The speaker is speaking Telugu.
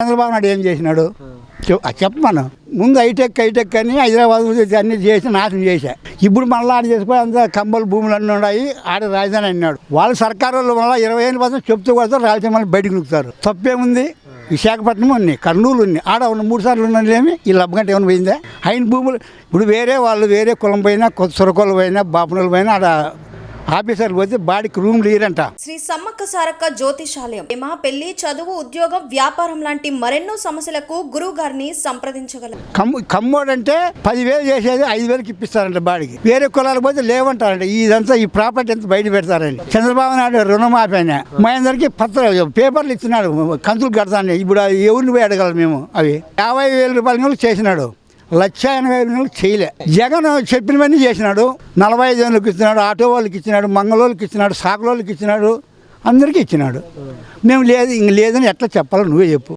చంద్రబాబు నాయుడు ఏం చేసినాడు చెప్పమను. ముందు హైటెక్ అని హైదరాబాద్ అన్ని చేసి నాశనం చేశా. ఇప్పుడు మళ్ళీ ఆడ చేసుకుని అంత కంబలు భూములు అన్నీ ఉన్నాయి, ఆడ రాజధాని అన్నాడు. వాళ్ళ సర్కారు వల్ల 25% చెప్తూ కూడా రాయలసీమ బయటకు నొక్కుతారు. తప్పేముంది? విశాఖపట్నం ఉన్నాయి, కర్నూలు ఉన్నాయి, ఆడ ఉన్న 3 సార్లు ఉన్నదేమి ఈ లబ్బగంట ఏమైనా పోయిందా? అయిన భూములు ఇప్పుడు వేరే వాళ్ళు వేరే కులం పైన కొత్త సురకొల పైన బాపనల పైన ఆడ ఆఫీసర్లు పోతే బాడీకి రూమ్ లేరంట. శ్రీ సమ్మక్క సారక్క జ్యోతిషాలయం పెళ్లి, చదువు, ఉద్యోగం, వ్యాపారం లాంటి మరెన్నో సమస్యలకు గురువు గారిని సంప్రదించగలరు. కమ్మోడంటే 10,000 చేసేది 5,000కి ఇప్పిస్తారంట బాడీకి. వేరే కులాలకు పోతే లేవంటారంట. ఇదంతా ఈ ప్రాపర్టీ ఎంత బయట పెడతారండి. చంద్రబాబు నాయుడు రుణమాఫీ అయినా మా అందరికి పేపర్లు ఇచ్చినాడు, కంతులు కడతాను. ఇప్పుడు ఎవరిని పోయి అడగాలి మేము? అవి 50,000 రూపాయలు చేసినాడు, 1,80,000 చేయలే. జగన్ చెప్పినవన్నీ చేసినాడు. 45,000కి ఇచ్చినాడు, ఆటో వాళ్ళకి ఇచ్చినాడు, మంగళోళ్ళకి ఇచ్చినాడు, సాకులోళ్ళకి ఇచ్చినాడు, అందరికీ ఇచ్చినాడు. మేము లేదు ఇంక లేదని ఎట్లా చెప్పాలో నువ్వే చెప్పు.